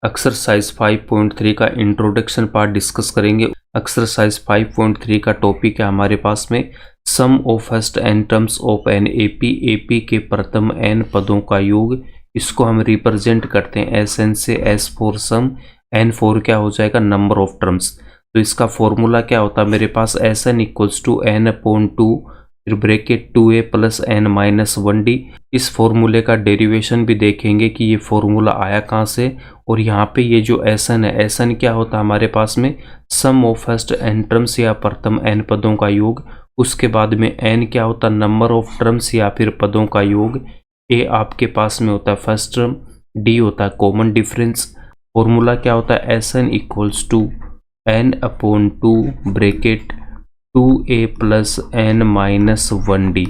Exercise 5.3 का introduction part discuss करेंगे। Exercise 5.3 का टॉपिक है हमारे पास में sum of first n terms of an AP के प्रथम एन पदों का योग। इसको हम रिप्रेजेंट करते हैं एस एन से। एस फोर सम, एन फोर क्या हो जाएगा नंबर ऑफ टर्म्स। तो इसका फॉर्मूला क्या होता है मेरे पास S N equals to N upon two फिर bracket 2a plus N minus 1d। इस फॉर्मूले का डेरिवेशन भी देखेंगे कि ये फॉर्मूला आया कहाँ से। और यहाँ पे ये जो एस एन है, एस एन क्या होता है हमारे पास में sum of first n terms या प्रथम एन पदों का योग। उसके बाद में एन क्या होता है नंबर ऑफ टर्म्स या फिर पदों का योग। ए आपके पास में होता है फर्स्ट टर्म, डी होता है कॉमन डिफरेंस। फॉर्मूला क्या होता है S N equals to N upon two bracket 2a plus N minus 1d।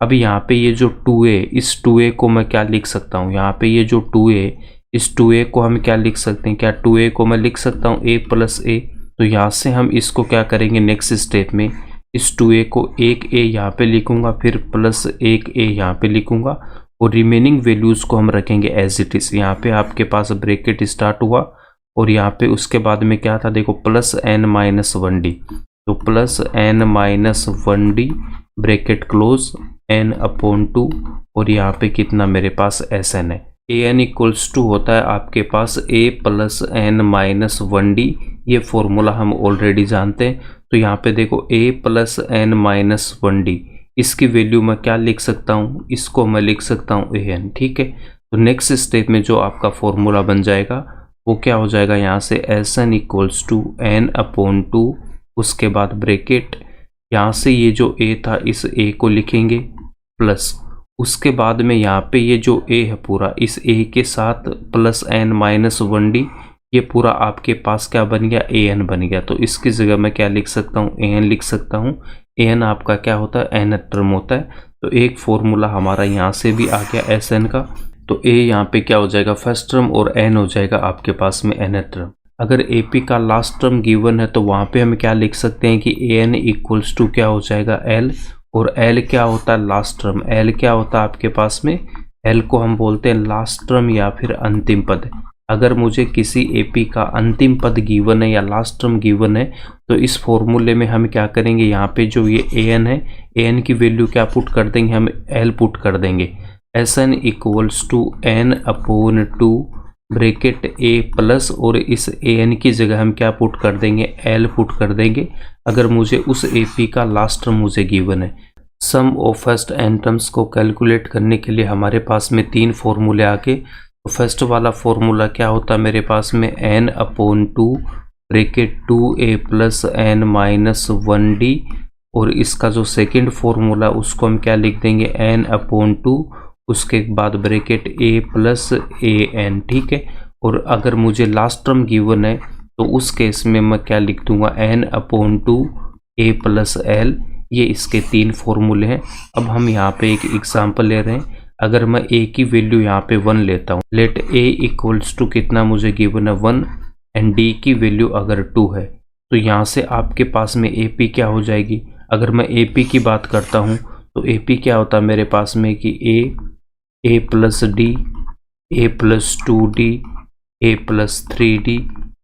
अब यहाँ पे ये जो 2a, इस 2a को मैं क्या लिख सकता हूँ, यहाँ पे ये जो 2a, इस 2a को हम क्या लिख सकते हैं, क्या 2a को मैं लिख सकता हूँ a प्लस a। तो यहाँ से हम इसको क्या करेंगे नेक्स्ट स्टेप में, इस 2a को एक a यहाँ पे लिखूंगा फिर प्लस एक a यहाँ पे लिखूंगा और रिमेनिंग वैल्यूज़ को हम रखेंगे एज इट इज़। यहाँ पे आपके पास ब्रैकेट स्टार्ट हुआ और यहाँ पे उसके बाद में क्या था देखो प्लस एन माइनस 1d। तो plus N minus 1d bracket close N upon two और यहाँ पे कितना मेरे पास एस एन है। ए एन इक्वल्स टू होता है आपके पास ए प्लस एन माइनस 1d। ये फॉर्मूला हम ऑलरेडी जानते हैं। तो यहाँ पे देखो ए प्लस एन माइनस 1d, इसकी वैल्यू मैं क्या लिख सकता हूँ, इसको मैं लिख सकता हूँ ए एन। ठीक है, तो नेक्स्ट स्टेप में जो आपका फॉर्मूला बन जाएगा वो क्या हो जाएगा, यहाँ से S N equals to N upon two, उसके बाद ब्रैकेट यहाँ से ये जो a था इस a को लिखेंगे प्लस उसके बाद में यहाँ पे ये जो a है पूरा इस a के साथ प्लस एन माइनस 1d, ये पूरा आपके पास क्या बन गया ए एन बन गया। तो इसकी जगह मैं क्या लिख सकता हूँ ए एन लिख सकता हूँ। ए एन आपका क्या होता है एन टर्म होता है। तो एक फॉर्मूला हमारा यहाँ से भी आ गया एस एन का। तो ए यहाँ पे क्या हो जाएगा फर्स्ट टर्म और एन हो जाएगा आपके पास में एन टर्म। अगर एपी का लास्ट टर्म गिवन है तो वहाँ पे हम क्या लिख सकते हैं कि ए एन इक्वल्स टू क्या हो जाएगा एल, और एल क्या होता है लास्ट टर्म। एल क्या होता है आपके पास में, एल को हम बोलते हैं लास्ट टर्म या फिर अंतिम पद। अगर मुझे किसी एपी का अंतिम पद गिवन है या लास्ट टर्म गिवन है तो इस फॉर्मूले में हम क्या करेंगे, यहाँ पे जो ये ए एन है, ए एन की वैल्यू क्या पुट कर देंगे, हम एल पुट कर देंगे। S N equals to N upon two bracket A plus और इस ए एन की जगह हम क्या पुट कर देंगे एल पुट कर देंगे। अगर मुझे उस ए पी का लास्ट टर्म मुझे गिवन है। सम ऑफ फर्स्ट एन टर्म्स को कैलकुलेट करने के लिए हमारे पास में तीन फॉर्मूले आके। तो फर्स्ट वाला फॉर्मूला क्या होता है मेरे पास में N upon two bracket 2a plus N minus 1d, और इसका जो सेकेंड फॉर्मूला उसको हम क्या लिख देंगे एन अपॉन टू, उसके बाद bracket A plus A N. ठीक है, और अगर मुझे लास्ट टर्म गिवन है तो उस केस में मैं क्या लिख दूंगा N upon to A plus L. ये इसके तीन फॉर्मूले हैं। अब हम यहाँ पे एक एग्जांपल ले रहे हैं। अगर मैं ए की वैल्यू यहाँ पे 1 लेता हूँ, लेट ए इक्वल्स टू कितना मुझे गिवन है 1 एंड डी की वैल्यू अगर 2 है, तो यहाँ से आपके पास में ए पी क्या हो जाएगी। अगर मैं ए पी की बात करता हूँ तो ए पी क्या होता है मेरे पास में कि A plus D, A plus 2d, ए प्लस 3d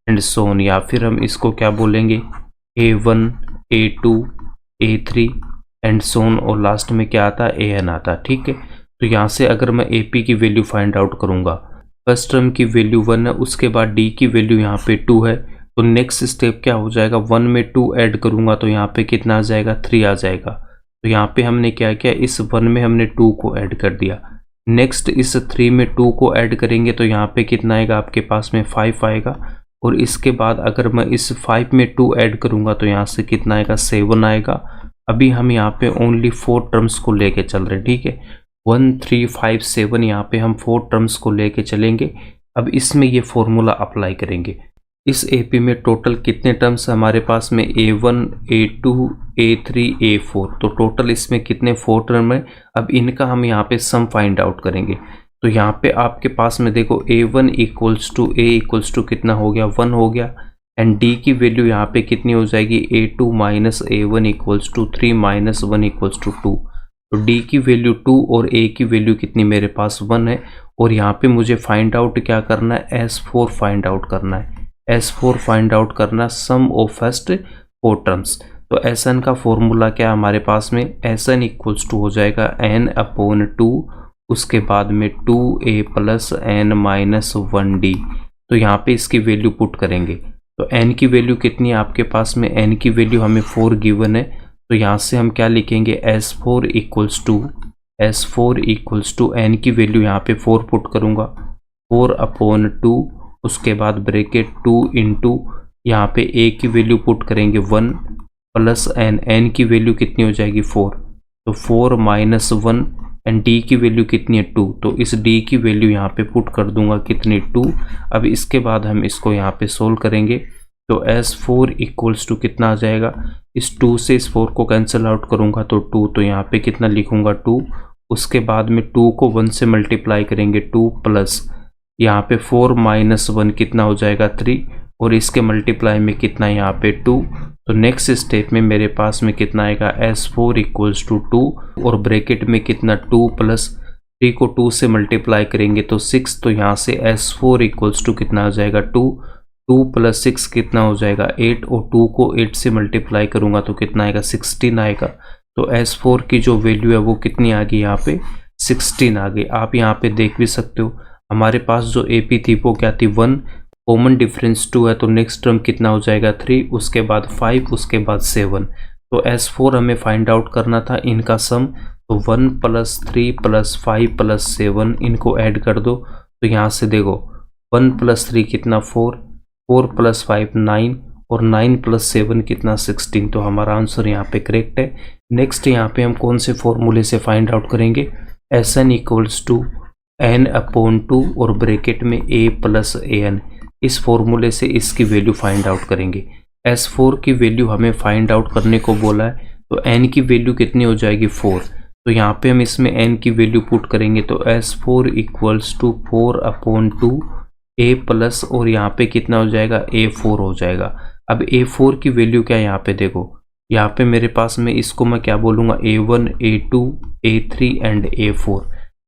एंड सोन, या फिर हम इसको क्या बोलेंगे a1, a2, a3 and so on, और लास्ट में क्या आता है an आता है। ठीक है, तो यहाँ से अगर मैं AP की वैल्यू फाइंड आउट करूँगा, फर्स्ट टर्म की वैल्यू 1 है, उसके बाद D की वैल्यू यहाँ पे 2 है, तो नेक्स्ट स्टेप क्या हो जाएगा 1 में 2 ऐड करूँगा तो यहाँ पे कितना आ जाएगा 3 आ जाएगा। तो यहाँ पे हमने क्या किया, इस 1 में हमने 2 को ऐड कर दिया। नेक्स्ट इस 3 में 2 को ऐड करेंगे तो यहाँ पे कितना आएगा आपके पास में 5 आएगा, और इसके बाद अगर मैं इस 5 में 2 ऐड करूँगा तो यहाँ से कितना आएगा 7 आएगा। अभी हम यहाँ पे ओनली 4 टर्म्स को लेके चल रहे हैं। ठीक है, 1 3 5 7 यहाँ पे हम 4 टर्म्स को लेके चलेंगे। अब इसमें ये फॉर्मूला अप्लाई करेंगे। इस एपी में टोटल कितने टर्म्स हमारे पास में a1, a2, a3, a4, तो टोटल इसमें कितने 4 टर्म है। अब इनका हम यहाँ पे सम फाइंड आउट करेंगे। तो यहाँ पे आपके पास में देखो a1 equals to a equals to कितना हो गया 1 हो गया, एंड d की वैल्यू यहाँ पे कितनी हो जाएगी a2 minus a1 equals to 3 minus 1 equals to 2। तो डी की वैल्यू 2 और ए की वैल्यू कितनी मेरे पास 1 है। और यहाँ पे मुझे फाइंड आउट क्या करना है, S4 फाइंड आउट करना है। S4 फाइंड आउट करना, सम ऑफ फर्स्ट 4 टर्म्स। तो Sn का फॉर्मूला क्या है हमारे पास में, Sn इक्वल्स टू हो जाएगा n/2, उसके बाद में 2a plus n minus 1d। तो यहाँ पे इसकी वैल्यू पुट करेंगे तो n की वैल्यू कितनी है आपके पास में, n की वैल्यू हमें 4 गिवन है। तो यहाँ से हम क्या लिखेंगे, S4 इक्वल्स टू n की वैल्यू यहाँ पे 4 पुट करूँगा, 4/2, उसके बाद ब्रैकेट 2 इंटू यहाँ पे a की वैल्यू पुट करेंगे 1 प्लस n की वैल्यू कितनी हो जाएगी 4, तो 4 माइनस 1 एंड d की वैल्यू कितनी है 2, तो इस d की वैल्यू यहाँ पे पुट कर दूंगा कितनी 2। अब इसके बाद हम इसको यहाँ पे सोल्व करेंगे तो S4 इक्वल्स टू कितना आ जाएगा, इस 2 से इस 4 को कैंसिल आउट करूँगा तो 2, तो यहाँ पे कितना लिखूँगा 2, उसके बाद में 2 को 1 से मल्टीप्लाई करेंगे 2 प्लस यहाँ पे 4 माइनस 1 कितना हो जाएगा 3, और इसके मल्टीप्लाई में कितना यहाँ पे 2। तो नेक्स्ट स्टेप में मेरे पास में कितना आएगा, S4 इक्वल्स टू 2 और ब्रैकेट में कितना 2 प्लस 3 को 2 से मल्टीप्लाई करेंगे तो 6, तो यहाँ से S4 इक्वल्स टू कितना आ जाएगा 2, 2 प्लस 6 कितना हो जाएगा 8, और 2 को 8 से मल्टीप्लाई करूँगा तो कितना आएगा 16 आएगा। तो S4 की जो वैल्यू है वो कितनी आ गई यहाँ पे 16 आ गई। आप यहाँ पे देख भी सकते हो हमारे पास जो AP थी वो क्या थी 1, कॉमन डिफरेंस 2 है तो नेक्स्ट टर्म कितना हो जाएगा 3, उसके बाद 5, उसके बाद 7। तो S4 हमें फाइंड आउट करना था इनका सम, तो 1 प्लस 3 प्लस 5 प्लस 7 इनको ऐड कर दो। तो यहाँ से देखो 1 प्लस 3 कितना 4, 4 प्लस 5 9, और 9 प्लस 7 कितना 16। तो हमारा आंसर यहाँ पे करेक्ट है। नेक्स्ट यहाँ पे हम कौन से फॉर्मूले से फाइंड आउट करेंगे, Sn इक्वल्स टू n/2 और ब्रैकेट में a प्लस an, इस फॉर्मूले से इसकी वैल्यू फाइंड आउट करेंगे। S4 की वैल्यु हमें फाइंड आउट करने को बोला है तो n की वैल्यू कितनी हो जाएगी 4, तो यहाँ पे हम इसमें n की वैल्यू पुट करेंगे तो S4 equals to 4/2 a plus, और यहाँ पे कितना हो जाएगा a4 हो जाएगा। अब a4 की वैल्यू क्या है यहाँ पे देखो, यहाँ पे मेरे पास में इसको मैं क्या बोलूँगा a1 a2 a3 and a4।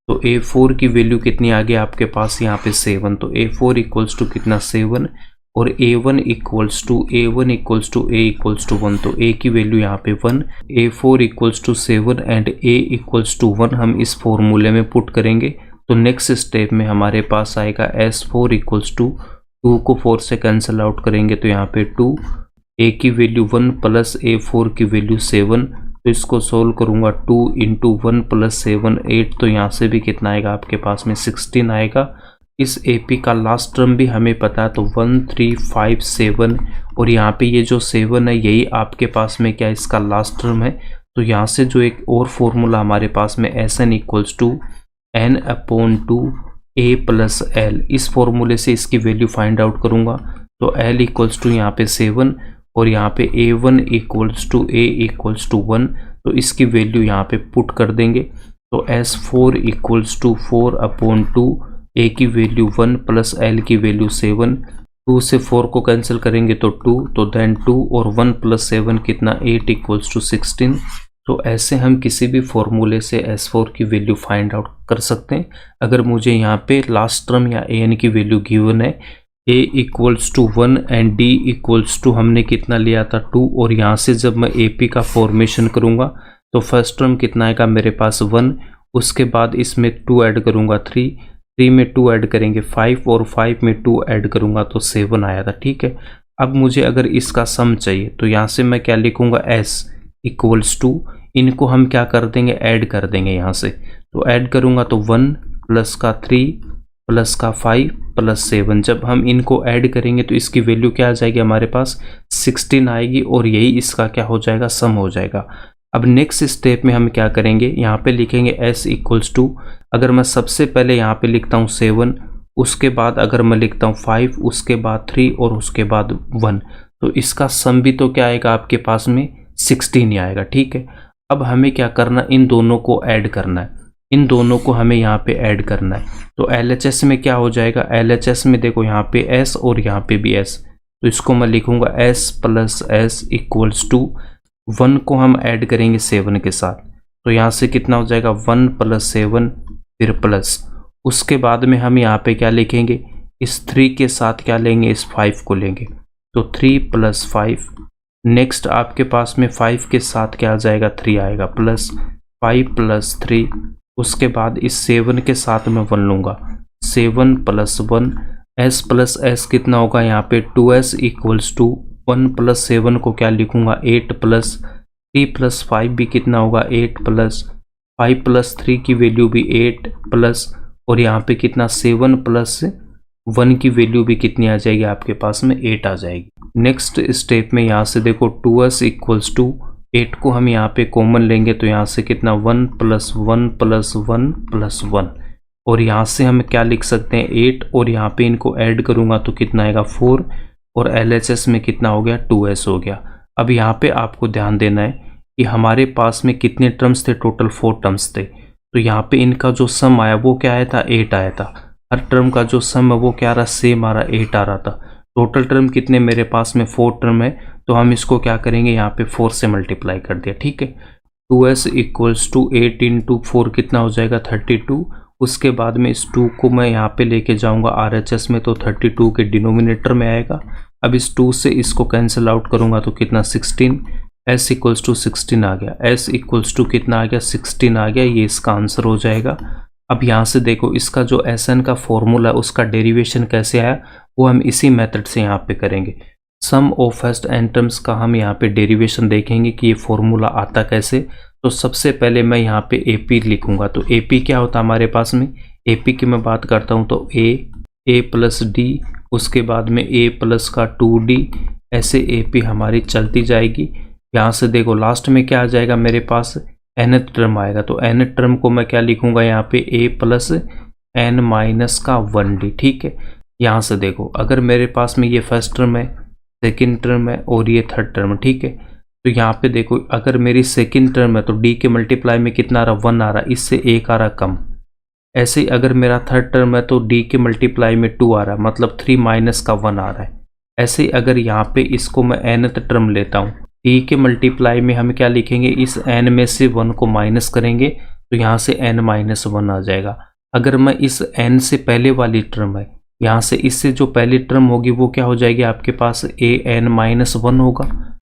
तो a4 की वैल्यू कितनी आ गई आपके पास यहाँ पे 7, तो a4 इक्वल्स टू कितना 7, और a1 equals to a equals to 1, तो a की वैल्यू यहाँ पे 1, a4 equals to 7 and a equals to 1 हम इस फॉर्मूले में पुट करेंगे। तो नेक्स्ट स्टेप में हमारे पास आएगा S4 इक्वल्स टू 2 को 4 से कैंसिल आउट करेंगे तो यहाँ पे 2, a की वैल्यू 1 प्लस a4 की वैल्यू 7, तो इसको सोल्व करूँगा 2 इंटू 1 प्लस 7 8, तो यहाँ से भी कितना आएगा आपके पास में 16 आएगा। इस AP का लास्ट टर्म भी हमें पता है तो 1 3 5 7, और यहाँ पे ये जो 7 है यही आपके पास में क्या इसका लास्ट टर्म है। तो यहाँ से जो एक और फॉर्मूला हमारे पास में Sn equals to n/2 a plus l, इस फॉर्मूले से इसकी वैल्यू फाइंड आउट करूँगा तो l इक्वल्स टू यहाँ पे 7, और यहाँ पे a1 equals to a equals to 1, तो इसकी वैल्यू यहाँ पे पुट कर देंगे तो S4 इक्वल्स टू 4/2, a की वैल्यू 1 प्लस l की वैल्यू 7, 2 से 4 को कैंसिल करेंगे तो 2, तो देन 2 और 1 प्लस 7 कितना 8 इक्वल्स टू 16। तो ऐसे हम किसी भी फॉर्मूले से S4 की वैल्यू फाइंड आउट कर सकते हैं। अगर मुझे यहाँ पे लास्ट टर्म या an की वैल्यू गिवन है a equals to 1 and d equals to हमने कितना लिया था 2, और यहाँ से जब मैं AP का फॉर्मेशन करूँगा तो फर्स्ट टर्म कितना आएगा मेरे पास 1, उसके बाद इसमें 2 ऐड करूँगा 3 में 2 ऐड करेंगे 5, और 5 में 2 ऐड करूँगा तो 7 आया था। ठीक है, अब मुझे अगर इसका सम चाहिए तो यहाँ से मैं क्या लिखूँगा S इक्वल्स टू, इनको हम क्या कर देंगे ऐड कर देंगे यहाँ से, तो ऐड करूँगा तो 1 प्लस का 3 प्लस का 5 प्लस 7, जब हम इनको ऐड करेंगे तो इसकी वैल्यू क्या आ जाएगी हमारे पास 16 आएगी, और यही इसका क्या हो जाएगा सम हो जाएगा। अब नेक्स्ट स्टेप में हम क्या करेंगे, यहाँ पे लिखेंगे S इक्वल्स टू, अगर मैं सबसे पहले यहाँ पे लिखता हूँ 7, उसके बाद अगर मैं लिखता हूँ 5, उसके बाद 3 और उसके बाद 1, तो इसका सम भी तो क्या आएगा आपके पास में 16 ही आएगा। ठीक है, अब हमें क्या करना, इन दोनों को ऐड करना है, इन दोनों को हमें यहाँ पे ऐड करना है। तो LHS में क्या हो जाएगा, LHS में देखो यहाँ पे S और यहाँ पे भी S, तो इसको मैं लिखूंगा S plus S equals to 1 को हम ऐड करेंगे 7 के साथ, तो यहाँ से कितना हो जाएगा 1 + 7 फिर प्लस, उसके बाद में हम यहाँ पे क्या लिखेंगे, इस 3 के साथ क्या लेंगे, इस 5 को लेंगे, तो 3 + 5। नेक्स्ट आपके पास में 5 के साथ क्या आ जाएगा, 3 आएगा, प्लस 5 + 3, उसके बाद इस 7 के साथ मैं 1 लूँगा, 7 + 1, s + s कितना होगा यहाँ पे 2s = 1 + 7 को क्या लिखूँगा 8 + 3 + 5 भी कितना होगा 8 + 5 + 3 की वैल्यू भी 8 प्लस, और यहाँ पे कितना 7 + 1 की वैल्यू भी कितनी आ जाएगी आपके पास में 8 आ जाएगी। नेक्स्ट स्टेप में यहाँ से देखो 2s = 8 को हम यहाँ पे कॉमन लेंगे, तो यहाँ से कितना 1 + 1 + 1 + 1, और यहाँ से हम क्या लिख सकते हैं 8, और यहाँ पे इनको ऐड करूँगा तो कितना आएगा 4, और LHS में कितना हो गया 2s हो गया। अब यहाँ पे आपको ध्यान देना है कि हमारे पास में कितने टर्म्स थे, टोटल 4 टर्म्स थे, तो यहाँ पे इनका जो सम आया वो क्या आया था 8 आया था, हर टर्म का जो सम है वो क्या आ रहा सेम आ रहा 8 आ रहा था। टोटल टर्म कितने मेरे पास में 4 टर्म है, तो हम इसको क्या करेंगे यहाँ पे 4 से मल्टीप्लाई कर दिया, ठीक है। 2s = 8 × 4 कितना हो जाएगा 32, उसके बाद में इस 2 को मैं यहाँ पे लेके जाऊँगा RHS में, तो 32 के डिनोमिनेटर में आएगा। अब इस 2 से इसको कैंसिल आउट करूँगा तो कितना 16, s = 16 आ गया, s = कितना आ गया 16 आ गया, ये इसका आंसर हो जाएगा। अब यहाँ से देखो इसका जो SN का फॉर्मूला उसका डेरिवेशन कैसे आया, वो हम इसी मेथड से यहाँ पे करेंगे। सम ऑफ फर्स्ट एन टर्म्स का हम यहाँ पे डेरिवेशन देखेंगे कि ये फॉर्मूला आता कैसे। तो सबसे पहले मैं यहाँ पे AP लिखूंगा, तो AP क्या होता है हमारे पास में, AP की मैं बात करता हूँ तो A + D, उसके बाद में A प्लस का 2D, ऐसे AP हमारी चलती जाएगी। यहाँ से देखो लास्ट में क्या आ जाएगा मेरे पास nth टर्म आएगा, तो nth टर्म को मैं क्या लिखूंगा यहाँ पे A + n-1D, ठीक है। यहाँ से देखो अगर मेरे पास में ये फर्स्ट टर्म है, सेकंड टर्म है और ये थर्ड टर्म, ठीक है, तो यहाँ पे देखो अगर मेरी सेकंड टर्म है तो D के मल्टीप्लाई में कितना आ रहा 1 आ रहा, इससे 1 आ रहा कम। ऐसे ही अगर मेरा थर्ड टर्म है तो D के मल्टीप्लाई में 2 आ रहा है, मतलब 3 माइनस का 1 आ रहा है। ऐसे ही अगर यहाँ पे इसको मैं nth टर्म लेता हूँ, D के मल्टीप्लाई में हम क्या लिखेंगे, इस n में से 1 को माइनस करेंगे तो यहाँ से n-1 आ जाएगा। अगर मैं इस n से पहले वाली टर्म है, यहाँ से इससे जो पहली टर्म होगी वो क्या हो जाएगी आपके पास an-1 होगा,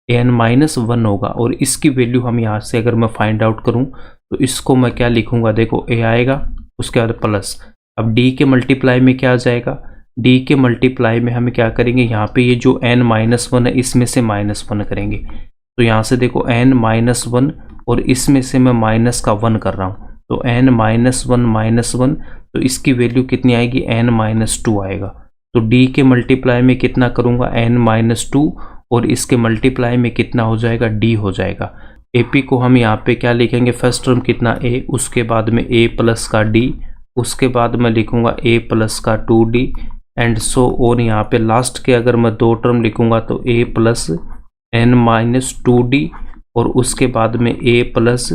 an-1 होगा, और इसकी वैल्यू हम यहाँ से अगर मैं फाइंड आउट करूँ तो इसको मैं क्या लिखूंगा, देखो a आएगा, उसके बाद प्लस। अब D के मल्टीप्लाई में क्या आ जाएगा, D के मल्टीप्लाई में हम क्या करेंगे, यहाँ पे ये जो n-1 है इसमें से -1 करेंगे, तो यहाँ से देखो n-1 और इसमें से मैं माइनस का 1 कर रहा हूँ, तो n-1 तो इसकी वैल्यू कितनी आएगी n-2 आएगा। तो D के मल्टीप्लाई में कितना करूँगा n-2 और इसके मल्टीप्लाई में कितना हो जाएगा D हो जाएगा। AP को हम यहाँ पे क्या लिखेंगे, फर्स्ट टर्म कितना A, उसके बाद में A प्लस का D, उसके बाद मैं लिखूंगा A प्लस का 2D एंड सो ऑन। यहाँ पे लास्ट के अगर मैं 2 टर्म लिखूंगा तो A प्लस n-2D और उसके बाद में A प्लस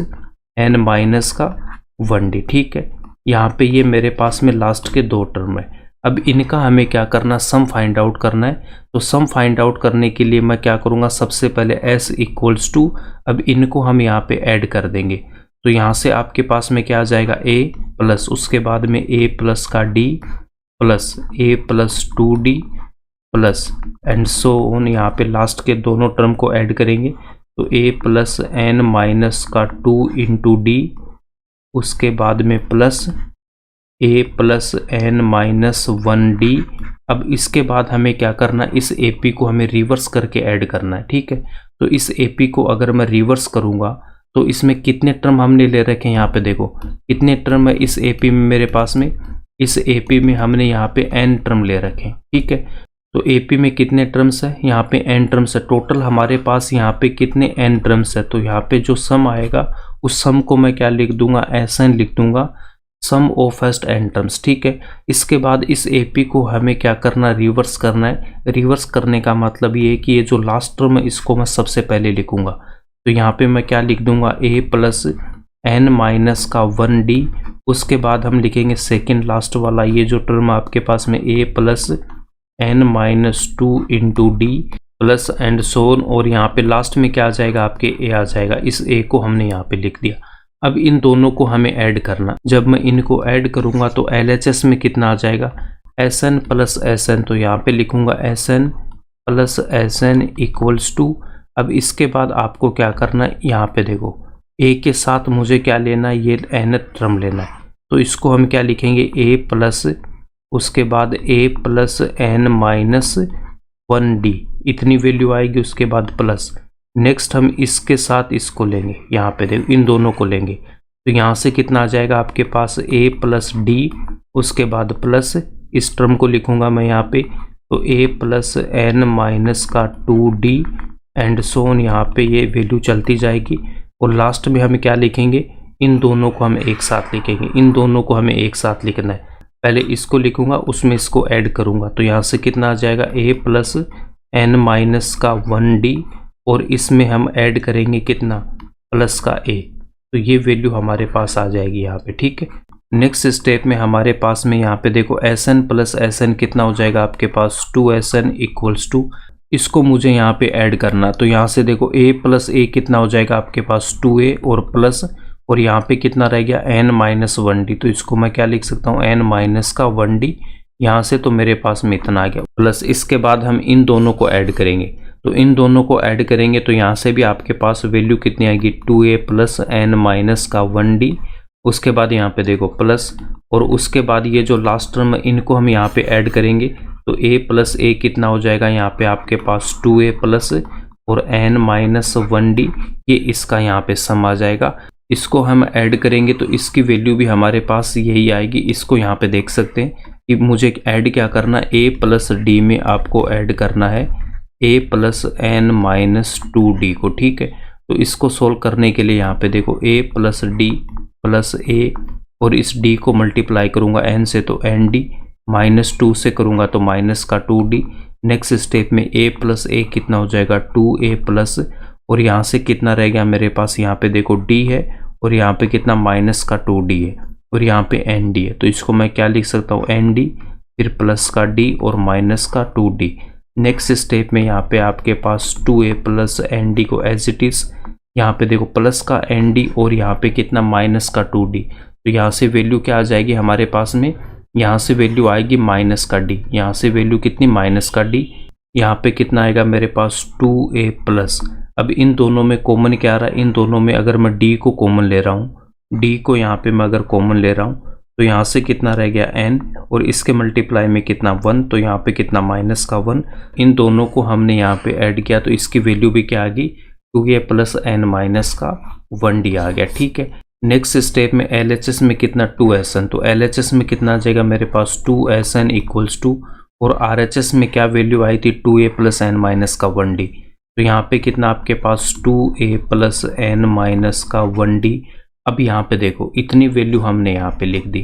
n-1D, ठीक है। यहाँ पे ये मेरे पास में लास्ट के 2 टर्म है। अब इनका हमें क्या करना, सम फाइंड आउट करना है। तो सम फाइंड आउट करने के लिए मैं क्या करूँगा, सबसे पहले s = अब इनको हम यहाँ पे ऐड कर देंगे, तो यहाँ से आपके पास में क्या आ जाएगा A प्लस, उसके बाद में A प्लस का D plus A plus 2D plus and so on. यहाँ पे लास्ट के दोनों टर्म को ऐड करेंगे तो A plus n-2 into D, उसके बाद में प्लस A प्लस n-1D। अब इसके बाद हमें क्या करना है, इस AP को हमें रिवर्स करके ऐड करना है, ठीक है। तो इस AP को अगर मैं रिवर्स करूँगा तो इसमें कितने टर्म हमने ले रखे हैं, यहाँ पे देखो कितने टर्म है इस AP में मेरे पास में, इस AP में हमने यहाँ पे n टर्म ले रखे हैं, ठीक है। तो AP में कितने टर्म्स है, यहाँ पे n टर्म्स है। टोटल हमारे पास यहाँ पे कितने n टर्म्स है, तो यहाँ पे जो सम आएगा उस सम को मैं क्या लिख दूंगा, SN लिख दूंगा, सम ऑफ फर्स्ट n टर्म्स, ठीक है। इसके बाद इस AP को हमें क्या करना, रिवर्स करना है। रिवर्स करने का मतलब ये है कि ये जो लास्ट टर्म है इसको मैं सबसे पहले लिखूंगा, तो यहाँ पे मैं क्या लिख दूंगा A प्लस n-1D, उसके बाद हम लिखेंगे सेकेंड लास्ट वाला ये जो टर्म आपके पास में A plus n-2 into D plus and so on, और यहाँ पे लास्ट में क्या आ जाएगा आपके A आ जाएगा। इस A को हमने यहाँ पे लिख दिया। अब इन दोनों को हमें ऐड करना। जब मैं इनको ऐड करूंगा तो LHS में कितना आ जाएगा, SN प्लस SN। तो यहाँ पे लिखूंगा SN plus SN equals to, अब इसके बाद आपको क्या करना है, यहाँ पे देखो A के साथ मुझे क्या लेना है, ये nth टर्म लेना है। तो इसको हम क्या लिखेंगे, A प्लस, उसके बाद A plus N minus 1D, इतनी वैल्यू आएगी, उसके बाद प्लस। नेक्स्ट हम इसके साथ इसको लेंगे, यहाँ पे देखो इन दोनों को लेंगे। तो यहाँ से कितना आ जाएगा आपके पास, A प्लस D, उसके बाद प्लस, इस टर्म को लिखूंगा मैं यहाँ पे, तो A प्लस N माइनस का 2D एंड सो ऑन। यहाँ पे ये वैल्यू चलती जाएगी और लास्ट में हमें क्या लिखेंगे, इन दोनों को हम एक साथ लिखेंगे। इन दोनों को हमें एक साथ लिखना है। पहले इसको लिखूंगा, उसमें इसको ऐड करूंगा। तो यहाँ से कितना आ जाएगा, A प्लस N माइनस का 1D और इसमें हम ऐड करेंगे कितना, प्लस का A। तो ये वैल्यू हमारे पास आ जाएगी यहाँ पे, ठीक है। नेक्स्ट स्टेप में हमारे पास में यहाँ पे देखो SN प्लस SN कितना हो जाएगा आपके पास, 2SN इक्वल्स टू, इसको मुझे यहाँ पे ऐड करना। तो यहाँ से देखो A प्लस A कितना हो जाएगा आपके पास, 2A और प्लस, और यहाँ पे कितना रह गया, N माइनस 1D। तो इसको मैं क्या लिख सकता हूँ, N माइनस का 1D। यहाँ से तो मेरे पास में इतना आ गया, प्लस इसके बाद हम इन दोनों को ऐड करेंगे। तो इन दोनों को ऐड करेंगे तो यहाँ से भी आपके पास वैल्यू कितनी आएगी, 2A प्लस N माइनस का 1D, उसके बाद यहाँ पे देखो प्लस, और उसके बाद ये जो लास्ट टर्म इनको हम यहाँ पे ऐड करेंगे। तो A प्लस A कितना हो जाएगा यहाँ पे आपके पास, 2A प्लस और N माइनस 1D, ये इसका यहाँ पे सम आ जाएगा। इसको हम ऐड करेंगे तो इसकी वैल्यू भी हमारे पास यही आएगी। इसको यहाँ पे देख सकते हैं कि मुझे ऐड क्या करना, A प्लस D में आपको ऐड करना है A plus N minus 2D को, ठीक है। तो इसको सोल्व करने के लिए यहाँ पे देखो A plus D plus A, और इस D को मल्टीप्लाई करूँगा N से तो ND, माइनस 2 से करूँगा तो माइनस का 2D। नेक्स्ट स्टेप में A प्लस A कितना हो जाएगा, 2A प्लस, और यहाँ से कितना रह गया मेरे पास, यहाँ पे देखो D है और यहाँ पे कितना माइनस का 2D है और यहाँ पे ND है। तो इसको मैं क्या लिख सकता हूँ, ND फिर प्लस का D और माइनस का 2D। नेक्स्ट स्टेप में यहाँ पे आपके पास 2A प्लस ND को एज इट इज, यहाँ पे देखो प्लस का ND और यहाँ पे कितना माइनस का 2D। तो यहाँ से वैल्यू क्या आ जाएगी हमारे पास में, यहाँ से वैल्यू आएगी माइनस का D, यहाँ से वैल्यू कितनी, माइनस का D। यहाँ पे कितना आएगा मेरे पास, 2A प्लस। अब इन दोनों में कॉमन क्या आ रहा है, इन दोनों में अगर मैं D को कॉमन ले रहा हूँ, D को यहाँ पे मैं अगर कॉमन ले रहा हूँ तो यहाँ से कितना रह गया N, और इसके मल्टीप्लाई में कितना 1, तो यहाँ पे कितना माइनस का 1। इन दोनों को हमने यहाँ पे ऐड किया तो इसकी वैल्यू भी क्या आ गई, 2A प्लस N माइनस का 1D आ गया, ठीक है। नेक्स्ट स्टेप में LHS में कितना, 2SN। तो LHS में कितना आ जाएगा मेरे पास, 2SN इक्वल्स टू, और RHS में क्या वैल्यू आई थी, 2A प्लस N माइनस का 1D। तो यहाँ पे कितना आपके पास, 2A प्लस N माइनस का 1D। अब यहाँ पे देखो इतनी वैल्यू हमने यहाँ पे लिख दी।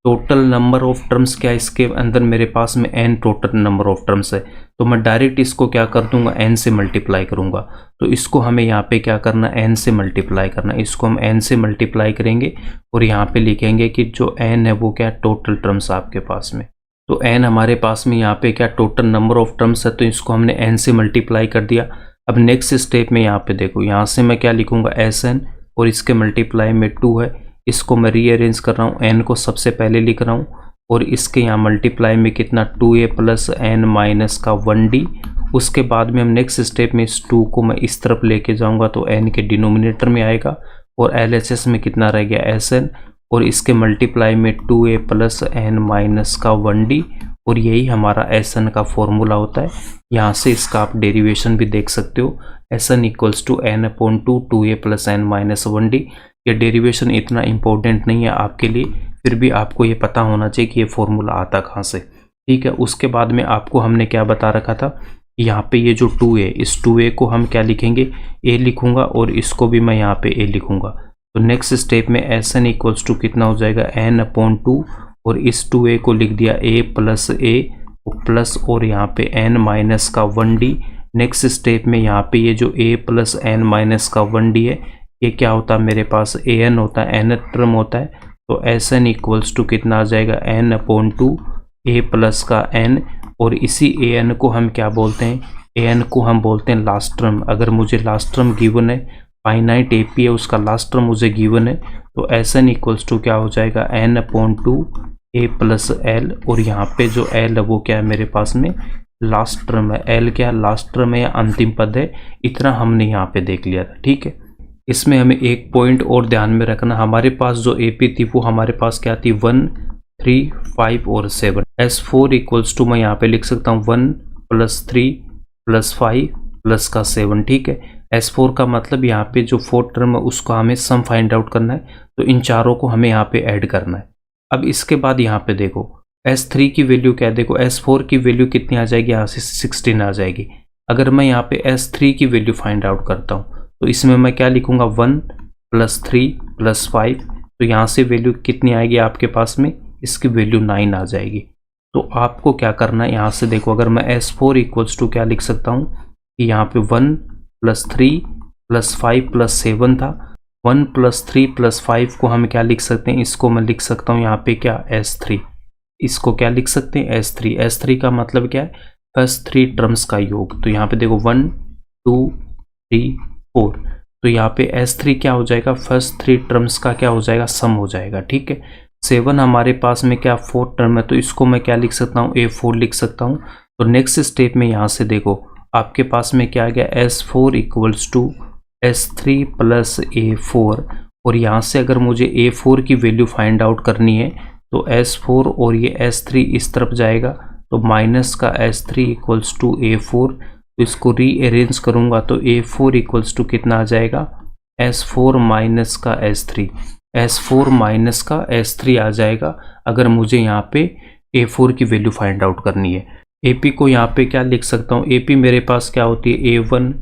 टोटल नंबर ऑफ टर्म्स क्या है इसके अंदर, मेरे पास में n total number of terms है। तो मैं डायरेक्ट इसको क्या कर दूंगा, n से मल्टीप्लाई करूंगा। तो इसको हमें यहाँ पे क्या करना, n से मल्टीप्लाई करना। इसको हम n से मल्टीप्लाई करेंगे और यहाँ पे लिखेंगे कि जो n है वो क्या, टोटल टर्म्स आपके पास में। तो n हमारे पास में यहाँ पे क्या, टोटल नंबर ऑफ टर्म्स है, तो इसको हमने n से मल्टीप्लाई कर दिया। अब नेक्स्ट स्टेप में यहाँ पे देखो, यहाँ से मैं क्या लिखूंगा, SN, और इसके मल्टीप्लाई में 2 है, इसको मैं रीअरेंज कर रहा हूँ, n को सबसे पहले लिख रहा हूँ, और इसके यहाँ मल्टीप्लाई में कितना, 2A प्लस N माइनस का 1D। उसके बाद में हम नेक्स्ट स्टेप में इस 2 को मैं इस तरफ लेके जाऊँगा तो n के डिनोमिनेटर में आएगा, और LHS में कितना रह गया, SN, और इसके मल्टीप्लाई में 2A प्लस N माइनस का 1D, और यही हमारा SN का फॉर्मूला होता है। यहाँ से इसका आप डेरिवेशन भी देख सकते हो, SN equals to n/2 2A plus N minus 1D। ये डेरिवेशन इतना इम्पोर्टेंट नहीं है आपके लिए, फिर भी आपको ये पता होना चाहिए कि ये फॉर्मूला आता कहाँ से, ठीक है। उसके बाद में आपको हमने क्या बता रखा था, यहाँ पे ये जो 2A, इस 2A को हम क्या लिखेंगे, A लिखूंगा, और इसको भी मैं यहाँ पे A लिखूंगा। तो नेक्स्ट स्टेप में SN इक्वल्स टू कितना हो जाएगा, n/2, और इस 2A को लिख दिया A प्लस A प्लस, और यहाँ पे N माइनस का 1D। नेक्स्ट स्टेप में यहाँ पे ये जो A प्लस N माइनस का 1D है, ये क्या होता है मेरे पास, AN होता है, n टर्म होता है। तो SN इक्वल्स टू कितना आ जाएगा, n/2 A प्लस का N, और इसी AN को हम क्या बोलते हैं, AN को हम बोलते हैं लास्ट टर्म। अगर मुझे लास्ट टर्म गिवन है फाइनाइट एपी है, उसका लास्ट टर्म मुझे गिवन है, तो एस एन इक्वल्स टू क्या हो जाएगा N upon to A plus L, और यहाँ पे जो एल है वो क्या है मेरे पास में लास्ट टर्म है, एल क्या है लास्ट टर्म है या अंतिम पद है, इतना हमने यहाँ पे देख लिया था। ठीक है, इसमें हमें एक पॉइंट और ध्यान में रखना, हमारे पास जो एपी थी वो हमारे पास क्या थी 1, 3, 5 और 7। S4 इक्वल्स टू मैं यहाँ पे लिख सकता हूँ 1 + 3 + 5 प्लस का 7। ठीक है, S4 का मतलब यहाँ पे जो फोर्थ टर्म है उसको हमें सम फाइंड आउट करना है, तो इन चारों को हमें यहाँ पे ऐड करना है। अब इसके बाद यहाँ पे देखो S3 की वैल्यू क्या है, देखो S4 की वैल्यू कितनी आ जाएगी, यहाँ से 16 आ जाएगी। अगर मैं यहाँ पे S3 की वैल्यू फाइंड आउट करता हूँ तो इसमें मैं क्या लिखूंगा 1 + 3 + 5, तो यहाँ से वैल्यू कितनी आएगी आपके पास में, इसकी वैल्यू 9 आ जाएगी। तो आपको क्या करना है, यहाँ से देखो अगर मैं S4 इक्वल्स टू क्या लिख सकता हूँ कि यहाँ पे 1 + 3 + 5 + 7 था, 1 + 3 + 5 को हम क्या लिख सकते हैं, इसको मैं लिख सकता हूँ यहाँ पे क्या S3, इसको क्या लिख सकते हैं S3। S3 का मतलब क्या है, फर्स्ट 3 टर्म्स का योग। तो यहाँ पे देखो 1, 2, 3, 4, तो यहाँ पे S3 क्या हो जाएगा, फर्स्ट 3 टर्म्स का क्या हो जाएगा, सम हो जाएगा। ठीक है, 7 हमारे पास में क्या फोर्थ टर्म है, तो इसको मैं क्या लिख सकता हूँ A4 लिख सकता हूँ। तो नेक्स्ट स्टेप में यहाँ से देखो आपके पास में क्या आ गया S4 equals to S3 + A4, और यहाँ से अगर मुझे A4 की वैल्यू फाइंड आउट करनी है तो S4 और ये S3 इस तरफ जाएगा, तो माइनस का S3 इक्वल्स टू A4, तो इसको रीअरेंज करूँगा तो A4 इक्वल्स टू कितना आ जाएगा S4 माइनस का S3, S4 माइनस का S3 आ जाएगा अगर मुझे यहाँ पे A4 की वैल्यू फाइंड आउट करनी है। AP को यहाँ पे क्या लिख सकता हूँ, AP मेरे पास क्या होती है A1,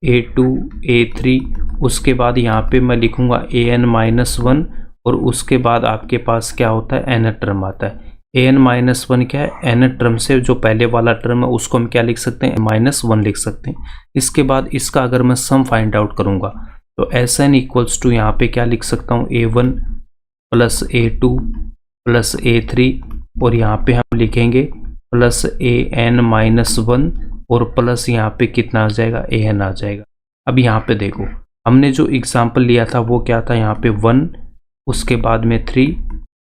A2, A3, उसके बाद यहाँ पे मैं लिखूँगा AN-1, और उसके बाद आपके पास क्या होता है n टर्म आता है। AN-1 क्या है, n टर्म से जो पहले वाला टर्म है उसको हम क्या लिख सकते हैं -1 लिख सकते हैं। इसके बाद इसका अगर मैं सम फाइंड आउट करूँगा तो SN इक्वल्स टू यहाँ पे क्या लिख सकता हूँ A1 + A2 + A3, और यहाँ पे हम लिखेंगे प्लस AN-1 और प्लस यहाँ पे कितना आ जाएगा AN आ जाएगा। अब यहाँ पे देखो हमने जो एग्जाम्पल लिया था वो क्या था, यहाँ पे 1, उसके बाद में 3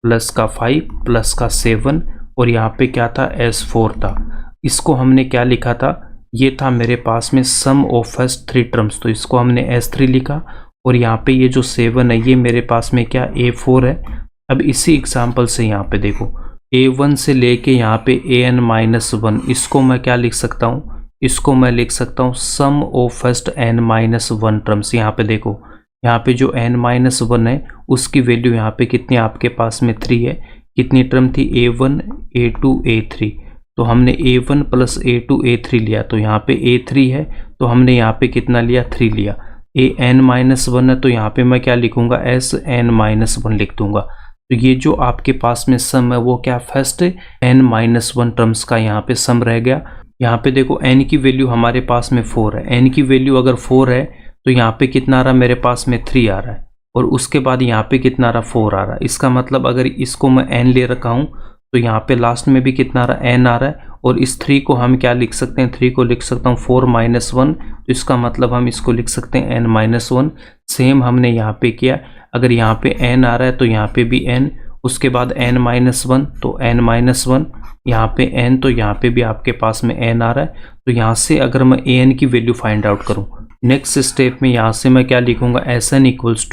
प्लस का 5 प्लस का 7, और यहाँ पे क्या था S4 था। इसको हमने क्या लिखा था, ये था मेरे पास में सम ऑफ फर्स्ट 3 टर्म्स, तो इसको हमने S3 लिखा, और यहाँ पे ये जो 7 है ये मेरे पास में क्या A4 है। अब इसी एग्जाम्पल से यहाँ पे देखो A1 से लेके यहाँ पे AN-1, इसको मैं क्या लिख सकता हूँ, इसको मैं लिख सकता हूँ सम ऑफ फर्स्ट N-1 टर्म्स। यहाँ पे देखो यहाँ पे जो N-1 है उसकी वैल्यू यहाँ पे कितनी आपके पास में 3 है, कितनी टर्म थी A1, A2, A3, तो हमने A1 + A2, A3 लिया, तो यहाँ पे A3 है तो हमने यहाँ पे कितना लिया 3 लिया। AN-1 है तो यहाँ पे मैं क्या लिखूँगा SN-1 लिख दूँगा। तो ये जो आपके पास में सम है वो क्या फर्स्ट N-1 टर्म्स का यहाँ पे सम रह गया। यहाँ पे देखो n की वैल्यू हमारे पास में 4 है, n की वैल्यू अगर 4 है तो यहाँ पे कितना आ रहा मेरे पास में 3 आ रहा है, और उसके बाद यहाँ पे कितना आ रहा 4 आ रहा है। इसका मतलब अगर इसको मैं n ले रखा हूँ तो यहाँ पे लास्ट में भी कितना आ रहा है n आ रहा है, और इस 3 को हम क्या लिख सकते हैं, 3 को लिख सकता हूँ 4 - 1, तो इसका मतलब हम इसको लिख सकते हैं n-1। सेम हमने यहाँ पे किया, अगर यहाँ पे n आ रहा है तो यहाँ पे भी n, उसके बाद n-1 तो n-1, यहाँ पे n तो यहाँ पे भी आपके पास में n आ रहा है। तो यहाँ से अगर मैं an की वैल्यू फाइंड आउट करूँ, नेक्स्ट स्टेप में यहाँ से मैं क्या लिखूँगा SN इक्वल्स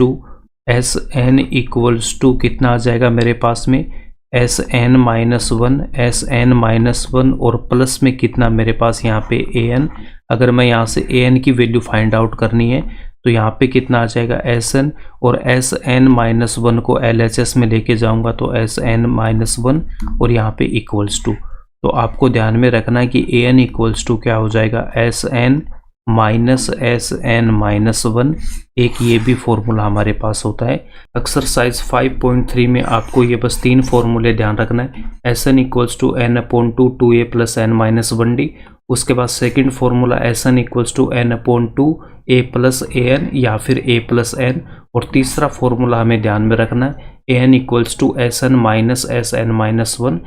टू कितना आ जाएगा मेरे पास में SN-1 और प्लस में कितना मेरे पास यहाँ पे AN। अगर मैं यहाँ से AN की वैल्यू फाइंड आउट करनी है तो यहाँ पे कितना आ जाएगा SN, और SN-1 को LHS में लेके जाऊँगा तो SN-1 और यहाँ पे इक्वल्स टू। तो आपको ध्यान में रखना है कि AN इक्वल्स टू क्या हो जाएगा SN -SN-1। एक ये भी फॉर्मूला हमारे पास होता है। एक्सरसाइज 5.3 में आपको ये बस 3 फॉर्मूले ध्यान रखना है। SN equals to N/2 2A + N-1D। उसके बाद second formula SN equals to N/2 A + AN या फिर A + N। और तीसरा फॉर्मूला हमें ध्यान में रखना है AN equals to SN - SN-1